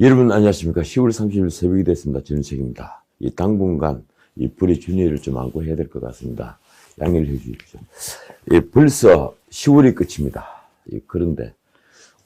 여러분 안녕하십니까. 10월 30일 새벽이 됐습니다. 전우책입니다. 당분간 이 불의 준위를 좀 안고 해야 될 것 같습니다. 양해를 해 주십시오. 벌써 10월이 끝입니다. 그런데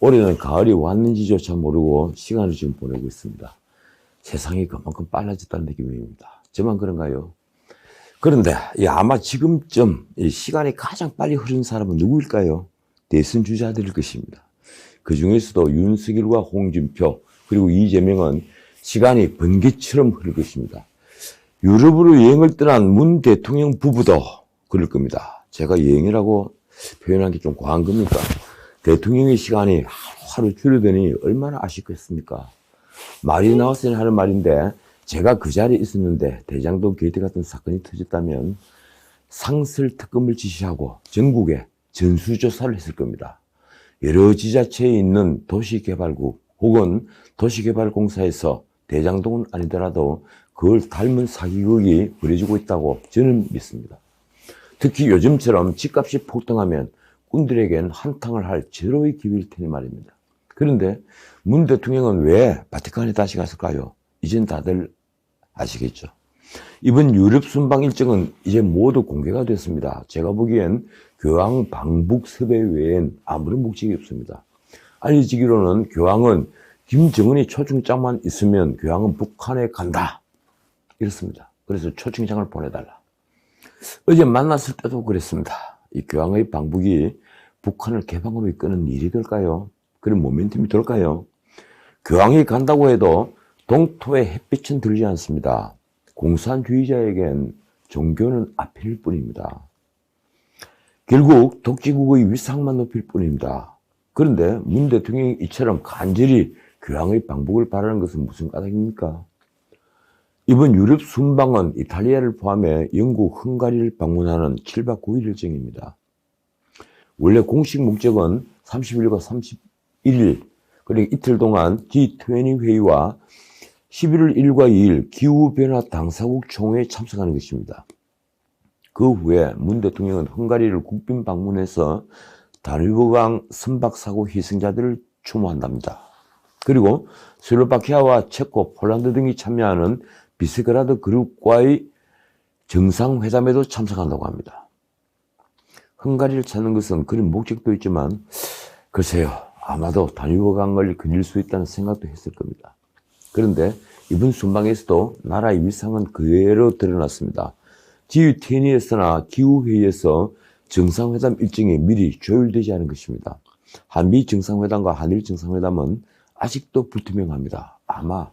올해는 가을이 왔는지조차 모르고 시간을 지금 보내고 있습니다. 세상이 그만큼 빨라졌다는 느낌입니다. 저만 그런가요? 그런데 아마 지금쯤 시간이 가장 빨리 흐른 사람은 누구일까요? 대선 주자들일 것입니다. 그 중에서도 윤석열과 홍준표 그리고 이재명은 시간이 번개처럼 흐를 것입니다. 유럽으로 여행을 떠난 문 대통령 부부도 그럴 겁니다. 제가 여행이라고 표현한 게 좀 과한 겁니까? 대통령의 시간이 하루 줄어드니 얼마나 아쉽겠습니까? 말이 나왔으니 하는 말인데 제가 그 자리에 있었는데 대장동 게이트 같은 사건이 터졌다면 상설 특검을 지시하고 전국에 전수조사를 했을 겁니다. 여러 지자체에 있는 도시개발국 혹은 도시개발공사에서 대장동은 아니더라도 그걸 닮은 사기극이 벌어지고 있다고 저는 믿습니다. 특히 요즘처럼 집값이 폭등하면 꾼들에겐 한탕을 할 절호의 기회일 테니 말입니다. 그런데 문 대통령은 왜 바티칸에 다시 갔을까요? 이젠 다들 아시겠죠. 이번 유럽 순방 일정은 이제 모두 공개가 됐습니다. 제가 보기엔 교황 방북 섭외 외엔 아무런 목적이 없습니다. 알려지기로는 교황은 김정은이 초청장만 있으면 교황은 북한에 간다. 이렇습니다. 그래서 초청장을 보내달라. 어제 만났을 때도 그랬습니다. 이 교황의 방북이 북한을 개방으로 이끄는 일이 될까요? 그런 모멘텀이 될까요? 교황이 간다고 해도 동토에 햇빛은 들지 않습니다. 공산주의자에겐 종교는 앞일 뿐입니다. 결국 독재국의 위상만 높일 뿐입니다. 그런데 문 대통령이 이처럼 간절히 교황의 방북을 바라는 것은 무슨 까닭입니까? 이번 유럽 순방은 이탈리아를 포함해 영국, 헝가리를 방문하는 7박 9일 일정입니다. 원래 공식 목적은 30일과 31일, 그러니까 이틀 동안 G20 회의와 11월 1일과 2일 기후변화 당사국 총회에 참석하는 것입니다. 그 후에 문 대통령은 헝가리를 국빈 방문해서 다뉴브강 선박사고 희생자들을 추모한답니다. 그리고 슬로바키아와 체코, 폴란드 등이 참여하는 비스그라드 그룹과의 정상회담에도 참석한다고 합니다. 헝가리를 찾는 것은 그런 목적도 있지만 글쎄요, 아마도 다뉴브강을 그릴 수 있다는 생각도 했을 겁니다. 그런데 이번 순방에서도 나라의 위상은 그대로 드러났습니다. G20에서나 기후회의에서 정상회담 일정이 미리 조율되지 않은 것입니다. 한미 정상회담과 한일 정상회담은 아직도 불투명합니다. 아마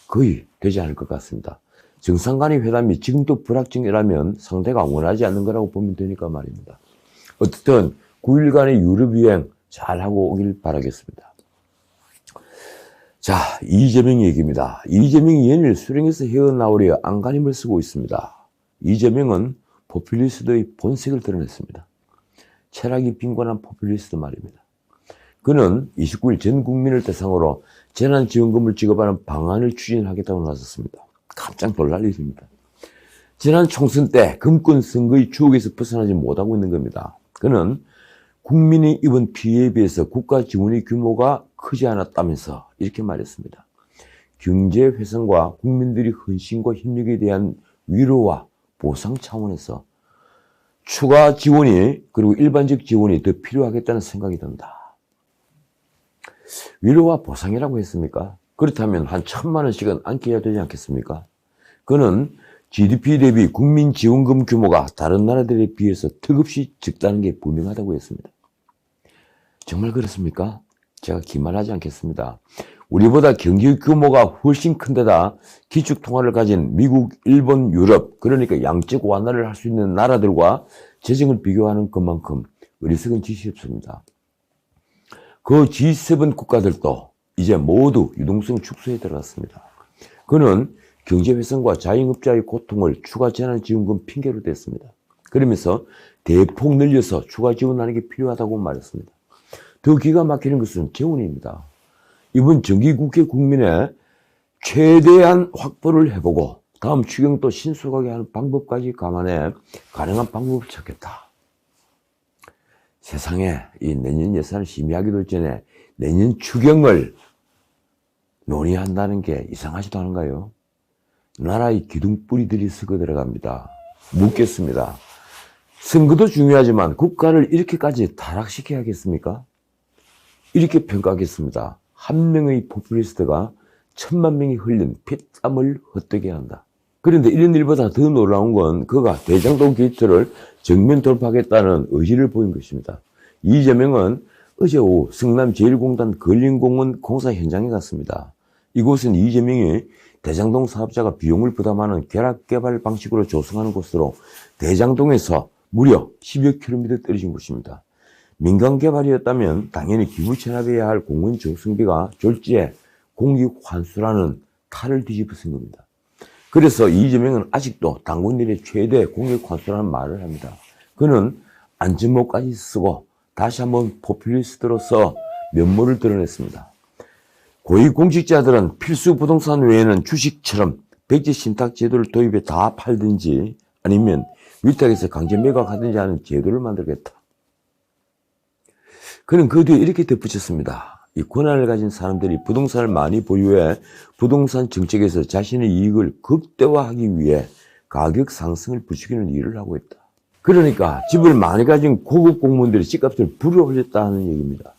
거의 되지 않을 것 같습니다. 정상 간의 회담이 지금도 불확정이라면 상대가 원하지 않는 거라고 보면 되니까 말입니다. 어쨌든 9일간의 유럽 여행 잘하고 오길 바라겠습니다. 자, 이재명 얘기입니다. 이재명이 연일 수령에서 헤어나오려 안간힘을 쓰고 있습니다. 이재명은 포퓰리스트의 본색을 드러냈습니다. 철학이 빈곤한 포퓰리스트 말입니다. 그는 29일 전 국민을 대상으로 재난지원금을 지급하는 방안을 추진하겠다고 나섰습니다. 깜짝 놀랄 일입니다. 지난 총선 때 금권 선거의 추억에서 벗어나지 못하고 있는 겁니다. 그는 국민이 입은 피해에 비해서 국가 지원의 규모가 크지 않았다면서 이렇게 말했습니다. 경제 회생과 국민들의 헌신과 협력에 대한 위로와 보상 차원에서 추가 지원이 그리고 일반적 지원이 더 필요하겠다는 생각이 든다. 위로와 보상이라고 했습니까? 그렇다면 한 1,000만 원씩은 안겨야 되지 않겠습니까? 그는 GDP 대비 국민지원금 규모가 다른 나라들에 비해서 턱없이 적다는 게 분명하다고 했습니다. 정말 그렇습니까? 제가 기만하지 않겠습니다. 우리보다 경제 규모가 훨씬 큰 데다 기축통화를 가진 미국, 일본, 유럽, 그러니까 양적 완화를 할 수 있는 나라들과 재정을 비교하는 것만큼 어리석은 짓이 없습니다. 그 G7 국가들도 이제 모두 유동성 축소에 들어갔습니다. 그는 경제회생과 자영업자의 고통을 추가 재난지원금 핑계로 댔습니다. 그러면서 대폭 늘려서 추가 지원하는 게 필요하다고 말했습니다. 더 기가 막히는 것은 재원입니다. 이번 정기국회 국민의 최대한 확보를 해보고 다음 추경 또 신속하게 하는 방법까지 감안해 가능한 방법을 찾겠다. 세상에 이 내년 예산을 심의하기도 전에 내년 추경을 논의한다는 게 이상하지도 않은가요? 나라의 기둥뿌리들이 섞어 들어갑니다. 묻겠습니다. 선거도 중요하지만 국가를 이렇게까지 타락시켜야겠습니까? 이렇게 평가하겠습니다. 한 명의 포퓰리스트가 1000만 명이 흘린 피땀을 헛되게 한다. 그런데 이런 일보다 더 놀라운 건 그가 대장동 게이트를 정면 돌파하겠다는 의지를 보인 것입니다. 이재명은 어제 오후 성남 제1공단 근린공원 공사 현장에 갔습니다. 이곳은 이재명이 대장동 사업자가 비용을 부담하는 결합개발 방식으로 조성하는 곳으로 대장동에서 무려 10여 킬로미터 떨어진 곳입니다. 민간 개발이었다면 당연히 기부 체납해야 할 공원 조성비가 졸지에 공익 환수라는 칼을 뒤집어 쓴 겁니다. 그래서 이재명은 아직도 당군 일의 최대 공익 환수라는 말을 합니다. 그는 안전모까지 쓰고 다시 한번 포퓰리스트로서 면모를 드러냈습니다. 고위공직자들은 필수 부동산 외에는 주식처럼 백지 신탁 제도를 도입해 다 팔든지 아니면 위탁에서 강제 매각하든지 하는 제도를 만들겠다. 그는 그 뒤에 이렇게 덧붙였습니다. 이 권한을 가진 사람들이 부동산을 많이 보유해 부동산 정책에서 자신의 이익을 극대화하기 위해 가격 상승을 부추기는 일을 하고 있다. 그러니까 집을 많이 가진 고급 공무원들이 집값을 불어 올렸다는 얘기입니다.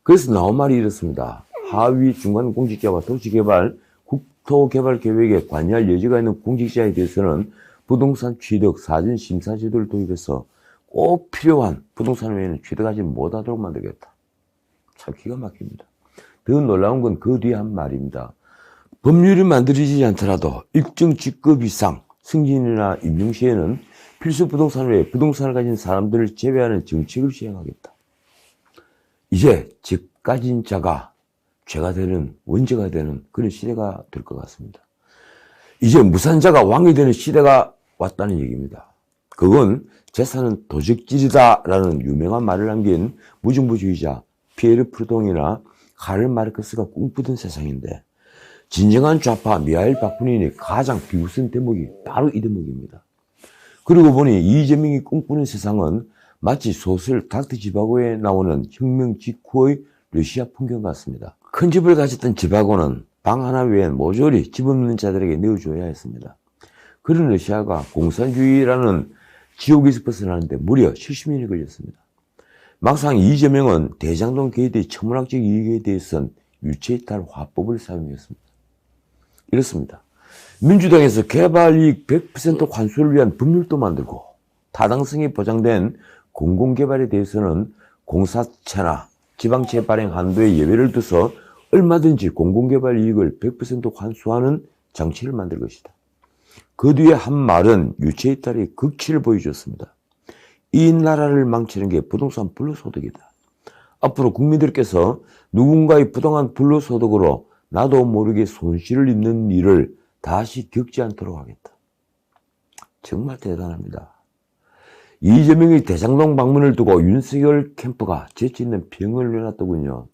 그래서 나온 말이 이렇습니다. 하위 중간 공직자와 도시개발, 국토개발 계획에 관여할 여지가 있는 공직자에 대해서는 부동산 취득 사전 심사 제도를 도입해서 꼭 필요한 부동산 외에는 취득하지 못하도록 만들겠다. 참 기가 막힙니다. 더 놀라운 건 그 뒤에 한 말입니다. 법률이 만들어지지 않더라도 일정 직급 이상 승진이나 임용 시에는 필수 부동산 외에 부동산을 가진 사람들을 제외하는 정책을 시행하겠다. 이제 집 가진 자가 죄가 되는, 원죄가 되는 그런 시대가 될 것 같습니다. 이제 무산자가 왕이 되는 시대가 왔다는 얘기입니다. 그건 재산은 도적질이다라는 유명한 말을 남긴 무정부주의자 피에르 프루동이나 카를 마르크스가 꿈꾸던 세상인데 진정한 좌파 미하일 바쿠닌이 가장 비웃은 대목이 바로 이 대목입니다. 그러고 보니 이재명이 꿈꾸는 세상은 마치 소설 닥터 지바고에 나오는 혁명 직후의 러시아 풍경 같습니다. 큰 집을 가졌던 지바고는 방 하나 외엔 모조리 집 없는 자들에게 내어줘야 했습니다. 그런 러시아가 공산주의라는 지옥에서 벗어나는데 무려 70년이 걸렸습니다. 막상 이재명은 대장동 게이트의 천문학적 이익에 대해서는 유체이탈 화법을 사용했습니다. 이렇습니다. 민주당에서 개발이익 100% 환수를 위한 법률도 만들고 타당성이 보장된 공공개발에 대해서는 공사처나 지방채 발행 한도에 예외를 두서 얼마든지 공공개발 이익을 100% 환수하는 장치를 만들 것이다. 그 뒤에 한 말은 유체이탈의 극치를 보여줬습니다. 이 나라를 망치는 게 부동산 불로소득이다. 앞으로 국민들께서 누군가의 부당한 불로소득으로 나도 모르게 손실을 입는 일을 다시 겪지 않도록 하겠다. 정말 대단합니다. 이재명의 대장동 방문을 두고 윤석열 캠프가 재치 있는 평을 내놨더군요.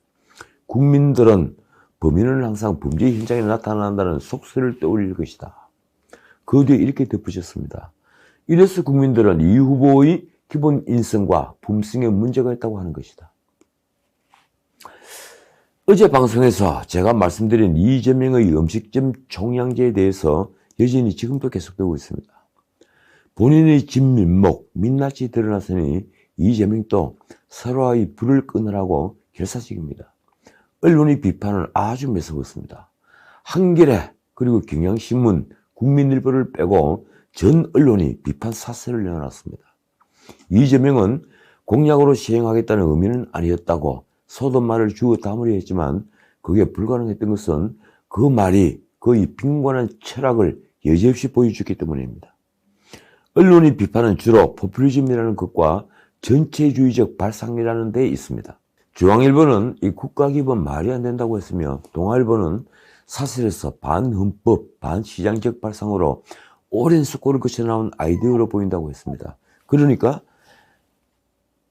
국민들은 범인은 항상 범죄 현장에 나타난다는 속설을 떠올릴 것이다. 그 뒤에 이렇게 덧붙였습니다. 이래서 국민들은 이 후보의 기본 인성과 품성에 문제가 있다고 하는 것이다. 어제 방송에서 제가 말씀드린 이재명의 음식점 총량제에 대해서 여전히 지금도 계속되고 있습니다. 본인의 진면목, 민낯이 드러났으니 이재명도 서로의 불을 끊으라고 결사식입니다. 언론의 비판을 아주 매서웠습니다. 한겨레 그리고 경향신문, 국민일보를 빼고 전 언론이 비판 사설을 내놨습니다. 이재명은 공약으로 시행하겠다는 의미는 아니었다고 소돈말을 주워 담으려 했지만 그게 불가능했던 것은 그 말이 그의 빈곤한 철학을 여지없이 보여줬기 때문입니다. 언론의 비판은 주로 포퓰리즘이라는 것과 전체주의적 발상이라는 데 있습니다. 중앙일보는 이 국가기본 말이 안 된다고 했으며 동아일보는 사설에서 반헌법, 반시장적 발상으로 오랜 숙고를 거쳐 나온 아이디어로 보인다고 했습니다. 그러니까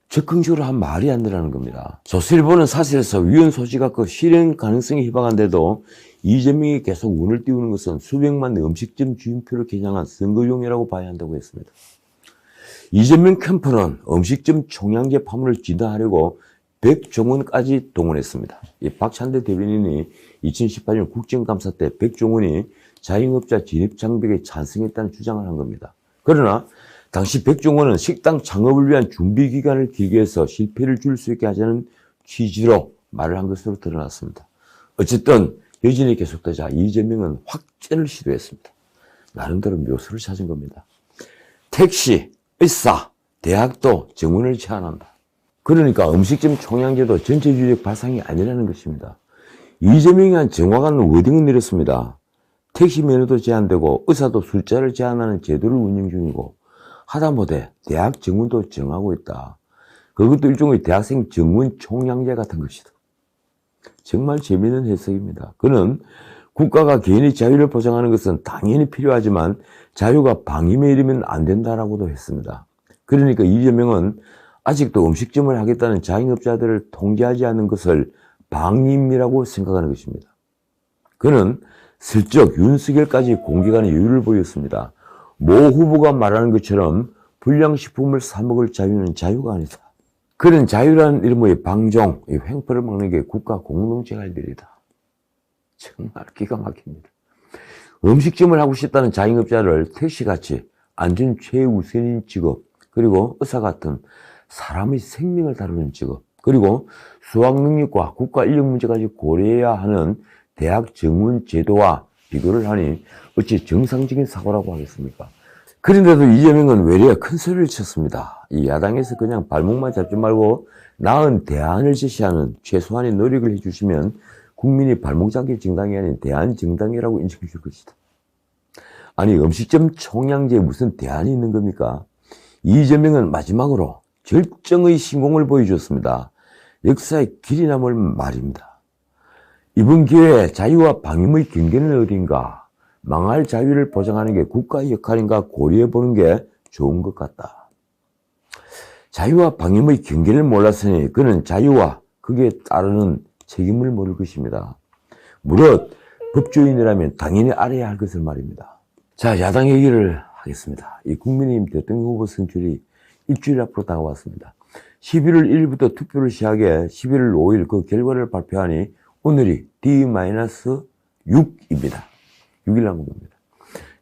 적극적으로 한 말이 안 되라는 겁니다. 조선일보는 사실에서 위헌 소지가 그 실행 가능성이 희박한데도 이재명이 계속 운을 띄우는 것은 수백만 음식점 주인표를 겨냥한 선거용이라고 봐야 한다고 했습니다. 이재명 캠프는 음식점 총량제 파문을 진단하려고 백종원까지 동원했습니다. 이 박찬대 대변인이 2018년 국정감사 때 백종원이 자영업자 진입장벽에 찬성했다는 주장을 한 겁니다. 그러나 당시 백종원은 식당 창업을 위한 준비 기간을 길게 해서 실패를 줄 수 있게 하자는 취지로 말을 한 것으로 드러났습니다. 어쨌든 여진이 계속되자 이재명은 확전을 시도했습니다. 나름대로 묘수를 찾은 겁니다. 택시, 의사, 대학도 정원을 제한한다. 그러니까 음식점 총량제도 전체주의적 발상이 아니라는 것입니다. 이재명이 한 정확한 워딩은 내렸습니다. 택시 면허도 제한되고 의사도 숫자를 제한하는 제도를 운영 중이고 하다못해 대학 정원도 정하고 있다. 그것도 일종의 대학생 정원 총량제 같은 것이다. 정말 재미있는 해석입니다. 그는 국가가 개인의 자유를 보장하는 것은 당연히 필요하지만 자유가 방임에 이르면 안 된다라고도 했습니다. 그러니까 이재명은 아직도 음식점을 하겠다는 자영업자들을 통제하지 않는 것을 방임이라고 생각하는 것입니다. 그는 슬쩍 윤석열까지 공격하는 여유를 보였습니다. 모 후보가 말하는 것처럼 불량식품을 사 먹을 자유는 자유가 아니다. 그런 자유라는 이름의 방종, 이 횡포를 막는 게 국가 공동체가 할 일이다. 정말 기가 막힙니다. 음식점을 하고 싶다는 자영업자를 택시같이 안전 최우선인 직업, 그리고 의사 같은 사람의 생명을 다루는 직업, 그리고 수학 능력과 국가 인력 문제까지 고려해야 하는 대학 정원 제도와 비교를 하니 어찌 정상적인 사고라고 하겠습니까? 그런데도 이재명은 외래 큰 소리를 쳤습니다. 이 야당에서 그냥 발목만 잡지 말고 나은 대안을 제시하는 최소한의 노력을 해주시면 국민이 발목 잡기 정당이 아닌 대안 정당이라고 인식해 줄 것이다. 아니, 음식점 총량제에 무슨 대안이 있는 겁니까? 이재명은 마지막으로 절정의 신공을 보여주었습니다. 역사의 길이 남을 말입니다. 이번 기회에 자유와 방임의 경계는 어딘가, 망할 자유를 보장하는 게 국가의 역할인가 고려해보는 게 좋은 것 같다. 자유와 방임의 경계를 몰랐으니 그는 자유와 거기에 따르는 책임을 모를 것입니다. 무릇 법조인이라면 당연히 알아야 할 것을 말입니다. 자, 야당 얘기를 하겠습니다. 이 국민의힘 대통령 후보 선출이 일주일 앞으로 다가왔습니다. 11월 1일부터 투표를 시작해 11월 5일 그 결과를 발표하니 오늘이 D-6입니다. 6일 남은 겁니다.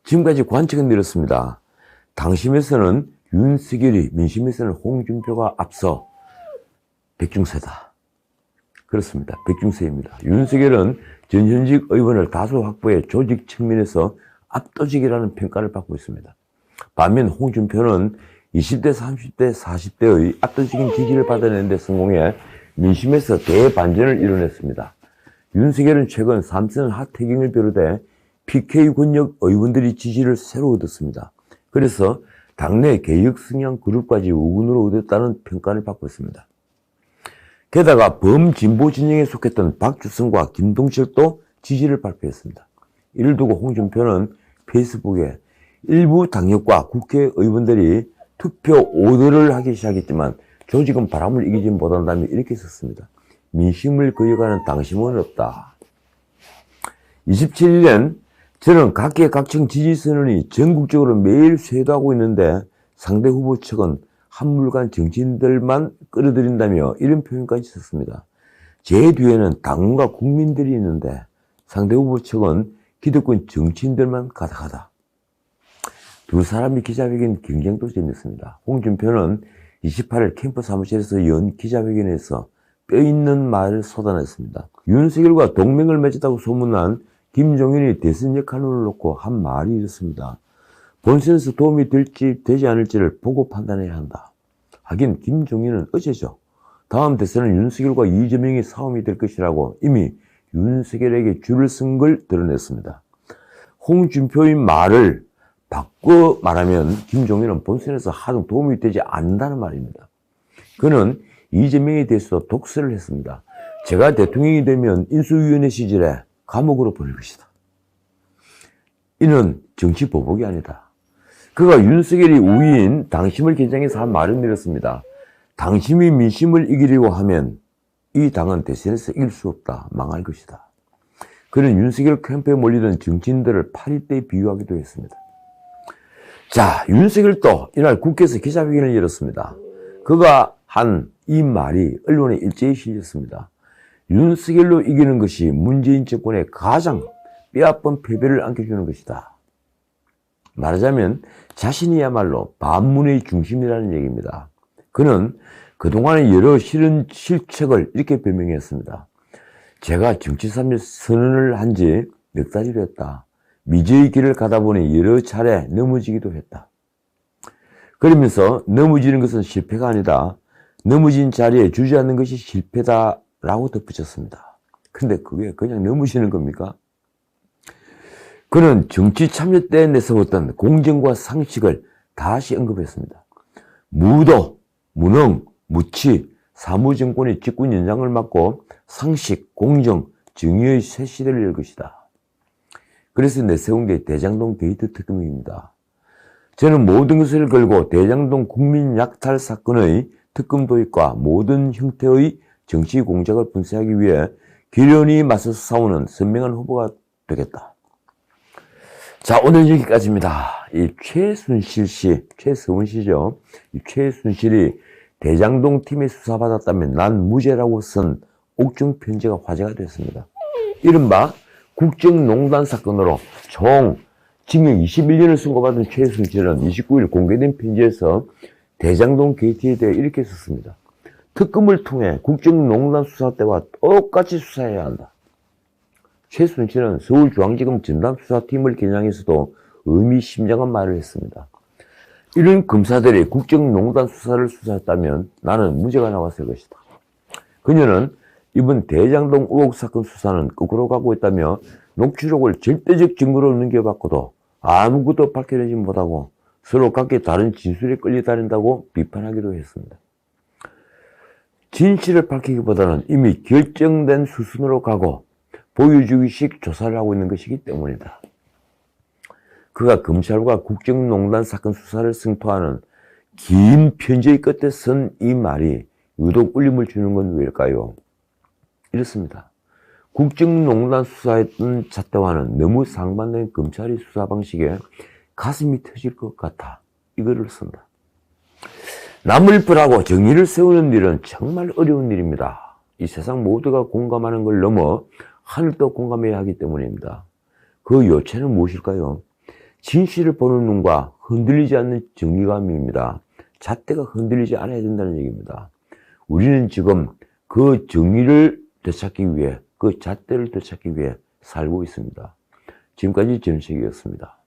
지금까지 관측은 내렸습니다. 당심에서는 윤석열이, 민심에서는 홍준표가 앞서 백중세다. 그렇습니다. 백중세입니다. 윤석열은 전현직 의원을 다수 확보해 조직 측면에서 압도적이라는 평가를 받고 있습니다. 반면 홍준표는 20대, 30대, 40대의 압도적인 지지를 받아내는 데 성공해 민심에서 대반전을 이뤄냈습니다. 윤석열은 최근 삼선 하태경을 비롯해 PK 권력 의원들이 지지를 새로 얻었습니다. 그래서 당내 개혁 성향 그룹까지 우군으로 얻었다는 평가를 받고 있습니다. 게다가 범진보 진영에 속했던 박주성과 김동철도 지지를 발표했습니다. 이를 두고 홍준표는 페이스북에 일부 당협과 국회의원들이 투표 오더를 하기 시작했지만 조직은 바람을 이기지 못한다며 이렇게 썼습니다. 민심을 거역하는 당심은 없다. 27일엔 저는 각계각층 지지선언이 전국적으로 매일 쇄도하고 있는데 상대 후보 측은 한물간 정치인들만 끌어들인다며 이런 표현까지 썼습니다. 제 뒤에는 당원과 국민들이 있는데 상대 후보 측은 기득권 정치인들만 가득하다. 두 사람이 기자회견 경쟁도 재밌습니다. 홍준표는 28일 캠프 사무실에서 연 기자회견에서 뼈있는 말을 쏟아냈습니다. 윤석열과 동맹을 맺었다고 소문난 김종인이 대선 역할을 놓고 한 말이 이렇습니다. 본선에서 도움이 될지 되지 않을지를 보고 판단해야 한다. 하긴 김종인은 어제죠. 다음 대선은 윤석열과 이재명의 싸움이 될 것이라고 이미 윤석열에게 줄을 쓴 걸 드러냈습니다. 홍준표의 말을 바꿔 말하면 김종인은 본선에서 하등 도움이 되지 않는다는 말입니다. 그는 이재명에 대해서도 독설을 했습니다. 제가 대통령이 되면 인수위원회 시절에 감옥으로 보낼 것이다. 이는 정치 보복이 아니다. 그가 윤석열이 우위인 당심을 겨냥해서 한 말을 내렸습니다. 당심이 민심을 이기려고 하면 이 당은 대선에서 이길 수 없다. 망할 것이다. 그는 윤석열 캠프에 몰리던 정치인들을 파리떼에 비유하기도 했습니다. 자, 윤석열도 이날 국회에서 기자회견을 열었습니다. 그가 한 이 말이 언론에 일제히 실렸습니다. 윤석열로 이기는 것이 문재인 정권의 가장 뼈아픈 패배를 안겨주는 것이다. 말하자면 자신이야말로 반문의 중심이라는 얘기입니다. 그는 그동안의 여러 실책을 이렇게 변명했습니다. 제가 정치 선언을 한 지 몇 달이 됐다. 미제의 길을 가다 보니 여러 차례 넘어지기도 했다. 그러면서 넘어지는 것은 실패가 아니다. 넘어진 자리에 주저앉는 것이 실패다라고 덧붙였습니다. 근데 그게 그냥 넘어지는 겁니까? 그는 정치 참여 때 내세웠던 공정과 상식을 다시 언급했습니다. 무도, 무능, 무치, 사무정권의 집권 연장을 막고 상식, 공정, 정의의 새 시대를 열 것이다. 그래서 내세운 게 대장동 게이트 특검입니다. 저는 모든 것을 걸고 대장동 국민 약탈 사건의 특검 도입과 모든 형태의 정치 공작을 분쇄하기 위해 기련히 맞서서 싸우는 선명한 후보가 되겠다. 자, 오늘 여기까지입니다. 이 최순실 씨, 최서원 씨죠. 이 최순실이 대장동 팀에 수사받았다면 난 무죄라고 쓴 옥중 편지가 화제가 됐습니다. 이른바 국정농단 사건으로 총 징역 21년을 선고받은 최순실은 29일 공개된 편지에서 대장동 게이트에 대해 이렇게 썼습니다. 특검을 통해 국정농단 수사 때와 똑같이 수사해야 한다. 최순실은 서울중앙지검 전담수사팀을 겨냥해서도 의미심장한 말을 했습니다. 이런 검사들이 국정농단 수사를 수사했다면 나는 무죄가 나왔을 것이다. 그녀는 이번 대장동 의혹 사건 수사는 거꾸로 가고 있다며 녹취록을 절대적 증거로 넘겨받고도 아무것도 밝혀내지 못하고 서로 각기 다른 진술에 끌려다닌다고 비판하기도 했습니다. 진실을 밝히기보다는 이미 결정된 수순으로 가고 보여주기식 조사를 하고 있는 것이기 때문이다. 그가 검찰과 국정농단 사건 수사를 승토하는 긴 편지의 끝에 쓴 이 말이 유독 울림을 주는 건 왜일까요? 이렇습니다. 국정농단 수사했던 잣대와는 너무 상반된 검찰의 수사 방식에 가슴이 터질 것 같아 이거를 쓴다. 남을 벌하고 정의를 세우는 일은 정말 어려운 일입니다. 이 세상 모두가 공감하는 걸 넘어 하늘도 공감해야 하기 때문입니다. 그 요체는 무엇일까요? 진실을 보는 눈과 흔들리지 않는 정의감입니다. 잣대가 흔들리지 않아야 된다는 얘기입니다. 우리는 지금 그 정의를 되찾기 위해, 그 잣대를 되찾기 위해 살고 있습니다. 지금까지 전식이었습니다.